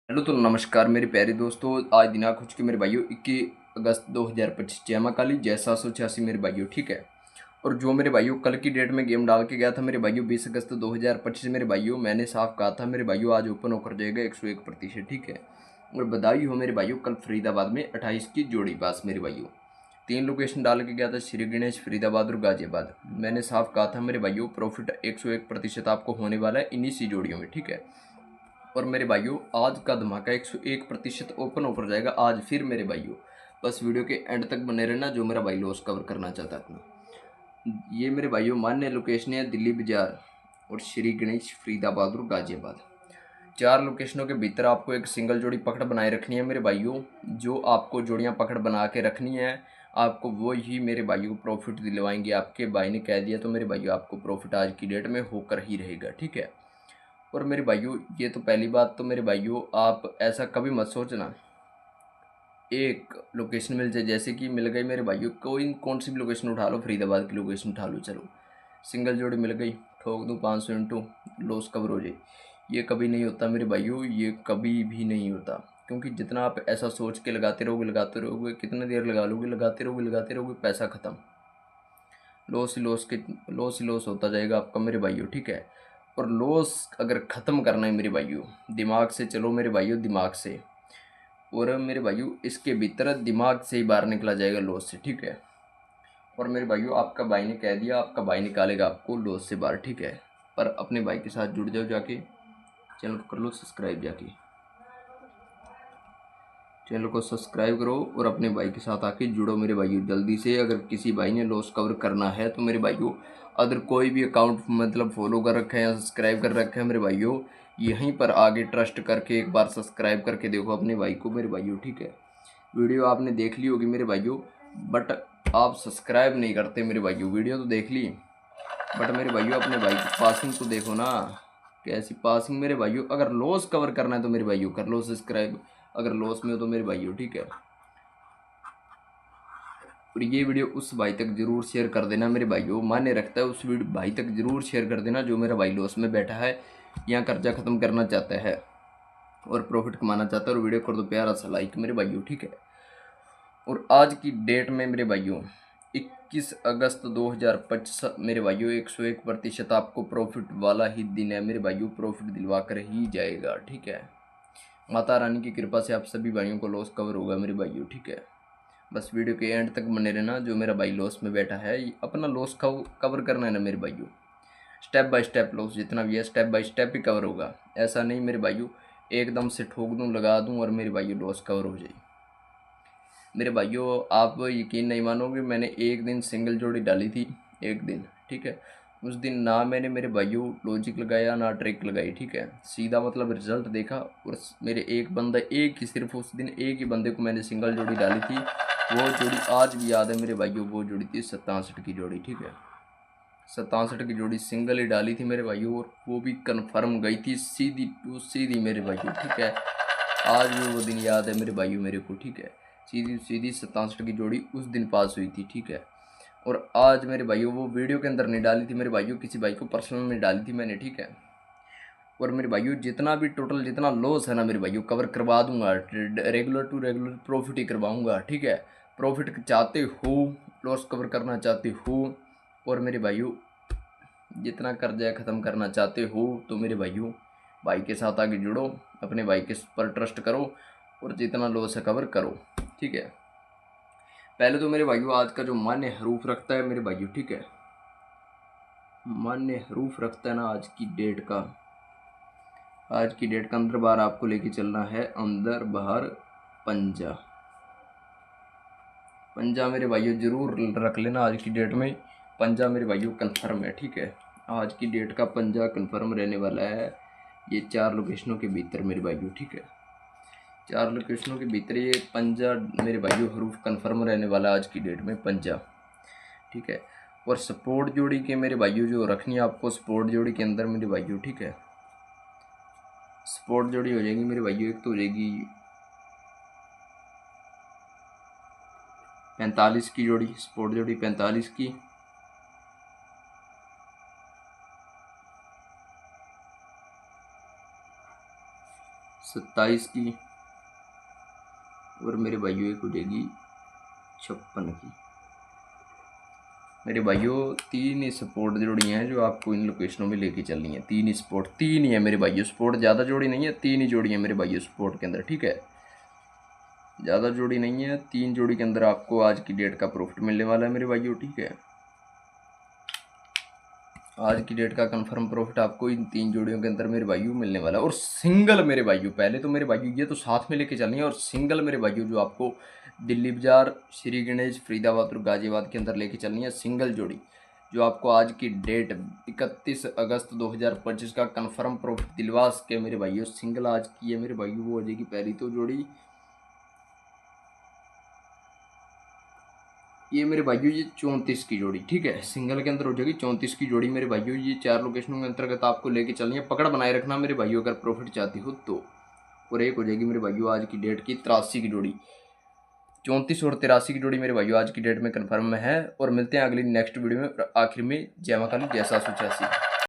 Hello तो नमस्कार मेरे प्यारे दोस्तों। आज दिनांक हो चुकी मेरे भाइयों 21 अगस्त 2025 जय मां काली जय 786 मेरे भाइयों, ठीक है। और जो मेरे भाइयों कल की डेट में गेम डाल के गया था मेरे भाइयों 20 अगस्त 2025 मेरे भाइयों, मैंने साफ कहा था मेरे भाइयों आज ओपन होकर जाएगा 101%, ठीक है। और बधाई हो मेरे भाइयों, कल फरीदाबाद में 28 की जोड़ी पास मेरे भाइयों। 3 लोकेशन डाल के गया था, श्री गणेश, फरीदाबाद और गाजियाबाद। मैंने साफ कहा था मेरे भाइयों प्रॉफिट 101% आपको होने वाला है इन्हीं सी जोड़ियों में, ठीक है। और मेरे भाइयों आज का धमाका 101% ओपन ऑफर जाएगा आज फिर मेरे भाइयों। बस वीडियो के एंड तक बने रहना जो मेरा भाई लॉस कवर करना चाहता है अपना। ये मेरे भाइयों मान्य लोकेशन है दिल्ली बाजार और श्री गणेश, फरीदाबाद और गाजियाबाद। 4 लोकेशनों के भीतर आपको एक सिंगल जोड़ी पकड़ बनाए रखनी है मेरे भाइयों। जो आपको जोड़ियां पकड़ बना के रखनी है आपको वो ही मेरे भाइयों को प्रॉफिट दिलवाएंगे। आपके भाई ने कह दिया तो मेरे भाइयों आपको प्रॉफिट आज की डेट में होकर ही रहेगा, ठीक है। और मेरे भाइयों ये तो पहली बात, तो मेरे भाइयों आप ऐसा कभी मत सोचना एक लोकेशन मिल जाए, जैसे कि मिल गई मेरे भाइयों कोई कौन सी भी लोकेशन उठा लो, फरीदाबाद की लोकेशन उठा लो, चलो सिंगल जोड़ी मिल गई, ठोक दूँ 500 इंटू लॉस कवर हो जाए। ये कभी नहीं होता मेरे भाइयों, ये कभी भी नहीं होता। क्योंकि जितना आप ऐसा सोच के लगाते रहोगे कितनी देर लगाते रहोगे पैसा ख़त्म। लॉस ही लॉस होता जाएगा आपका मेरे भाइयों, ठीक है। और लॉस अगर ख़त्म करना है मेरे भाइयों दिमाग से चलो मेरे भाइयों, दिमाग से। और मेरे भाइयों इसके भीतर दिमाग से ही बाहर निकला जाएगा लॉस से, ठीक है। और मेरे भाइयों आपका भाई ने कह दिया आपका भाई निकालेगा आपको लॉस से बाहर, ठीक है। पर अपने भाई के साथ जुड़ जाओ, जाके चैनल को कर लो सब्सक्राइब, जाके चैनल को सब्सक्राइब करो और अपने भाई के साथ आके जुड़ो मेरे भाइयों जल्दी से। अगर किसी भाई ने लॉस कवर करना है तो मेरे भाइयों अदर कोई भी अकाउंट मतलब फॉलो कर रखा है या सब्सक्राइब कर रखा है मेरे भाइयों, यहीं पर आगे ट्रस्ट करके एक बार सब्सक्राइब करके देखो अपने भाई को मेरे भाइयों, ठीक है। वीडियो आपने देख ली होगी मेरे भाइयों बट आप सब्सक्राइब नहीं करते मेरे भाइयों। वीडियो तो देख ली बट मेरे भाइयों अपने भाई की पासिंग तो देखो ना, कैसी पासिंग मेरे भाइयों। अगर लॉस कवर करना है तो मेरे भाइयों कर लो सब्सक्राइब, अगर लॉस में हो तो मेरे भाइयों, ठीक है। और ये वीडियो उस भाई तक जरूर शेयर कर देना मेरे भाइयों, मान्य रखता है उस वीडियो भाई तक जरूर शेयर कर देना जो मेरा भाई लॉस में बैठा है या कर्जा खत्म करना चाहता है और प्रॉफिट कमाना चाहता है। और वीडियो कर दो प्यारा सा लाइक मेरे भाइयों, ठीक है। और आज की डेट में मेरे भाइयों 21 अगस्त 2025 मेरे भाइयों 101% आपको प्रॉफिट वाला ही दिन है मेरे भाइयों, प्रॉफिट दिलवा कर ही जाएगा, ठीक है। माता रानी की कृपा से आप सभी भाइयों को लॉस कवर होगा मेरे भाइयों, ठीक है। बस वीडियो के एंड तक बने रहना जो मेरा भाई लॉस में बैठा है अपना लॉस कवर करना है ना मेरे भाइयों। स्टेप बाय स्टेप लॉस जितना भी है step by step he cover होगा। ऐसा नहीं मेरे भाइयों एकदम से ठोक दूँ लगा दूँ और मेरे भाइयों लॉस कवर हो जाए। मेरे भाइयों आप यकीन नहीं मानोगे, मैंने एक दिन सिंगल जोड़ी डाली थी, एक दिन, ठीक है। उस दिन ना मैंने मेरे भाइयों लॉजिक लगाया ना ट्रिक लगाई, ठीक है। सीधा मतलब रिजल्ट देखा और मेरे एक बंदा एक ही सिर्फ उस दिन एक ही बंदे को मैंने सिंगल जोड़ी डाली थी। वो जोड़ी आज भी याद है मेरे भाइयों, वो जोड़ी थी 67 की जोड़ी, ठीक है। 67 की जोड़ी सिंगल ही डाली थी मेरे भाइयों और वो भी कन्फर्म गई थी सीधी टू सीधी मेरे भाइयों, ठीक है। आज भी वो दिन याद है मेरे भाइयों मेरे को, ठीक है। सीधी सीधी 67 की जोड़ी उस दिन पास हुई थी, ठीक है। और आज मेरे भाइयों वो वीडियो के अंदर नहीं डाली थी मेरे भाइयों, किसी भाई को पर्सनल में डाली थी मैंने, ठीक है। और मेरे भाइयों जितना भी टोटल जितना लॉस है ना मेरे भाइयों कवर करवा दूंगा, रेगुलर टू रेगुलर प्रॉफिट ही करवाऊंगा, ठीक है। प्रॉफिट चाहते हो, लॉस कवर करना चाहते हो और मेरे भाइयों जितना कर्जा ख़त्म करना चाहते हो तो मेरे भाइयों भाई के साथ आगे जुड़ो, अपने भाई के पर ट्रस्ट करो और जितना लॉस है कवर करो, ठीक है। पहले तो मेरे भाइयों आज का जो मान्य हरूफ रखता है मेरे भाइयों, ठीक है, मान्य हरूफ रखता है ना आज की डेट का, आज की डेट का अंदर बाहर आपको लेके चलना है, अंदर बाहर पंजा। पंजा मेरे भाइयों जरूर रख लेना आज की डेट में, पंजा मेरे भाइयों कंफर्म है, ठीक है। आज की डेट का पंजा कंफर्म रहने वाला है ये 4 लोकेशनों के भीतर मेरे भाइयों, ठीक है। 4 लोकेशनों के भीतर ये पंजा मेरे भाइयों हरूफ कंफर्म रहने वाला है आज की डेट में पंजा, ठीक है। और सपोर्ट जोड़ी के मेरे भाइयों जो रखनी है आपको सपोर्ट जोड़ी के अंदर मेरे भाइयों, ठीक है। सपोर्ट जोड़ी हो जाएगी मेरे भाइयों, एक तो हो जाएगी 45 की जोड़ी, सपोर्ट जोड़ी 45 की, 27 की, और मेरे भाइयों एक हो जाएगी 56 की। मेरे भाइयों 3 ही स्पॉट जोड़ी हैं जो आपको इन लोकेशनों में लेके चलनी है। 3 ही स्पॉट, 3 ही है मेरे भाइयों स्पॉट, ज़्यादा जोड़ी नहीं है, 3 ही जोड़ी है मेरे भाइयों स्पॉट के अंदर, ठीक है। ज़्यादा जोड़ी नहीं है, 3 जोड़ी के अंदर आपको आज की डेट का प्रॉफिट मिलने वाला है मेरे भाइयों, ठीक है। आज की डेट का कंफर्म प्रॉफिट आपको इन 3 जोड़ियों के अंदर मेरे भाइयों मिलने वाला है। और सिंगल मेरे भाइयों, पहले तो मेरे भाइयों ये तो साथ में लेके चलनी है, और सिंगल मेरे भाइयों जो आपको दिल्ली बाजार, श्री गणेश, फरीदाबाद और गाजियाबाद के अंदर लेके चलनी है, सिंगल जोड़ी जो आपको आज की डेट 31 अगस्त 2025 का कंफर्म प्रॉफिट दिलवा के मेरे भाइयों, सिंगल आज की है मेरे भाइयों, वो हो जाएगी पहली तो जोड़ी ये मेरे भाइयों, ये 34 की जोड़ी, ठीक है। सिंगल के अंदर हो जाएगी 34 की जोड़ी मेरे भाइयों। ये 4 लोकेशनों के अंतर्गत आपको लेके चलनी है, पकड़ बनाए रखना मेरे भाइयों अगर प्रॉफिट चाहती हो तो। और एक हो जाएगी मेरे भाइयों आज की डेट की 83 की जोड़ी। 34 और 83 की जोड़ी मेरे भाइयों आज की डेट में कन्फर्म है। और मिलते हैं अगली नेक्स्ट वीडियो में। आखिर में जय मां काली, जय 786।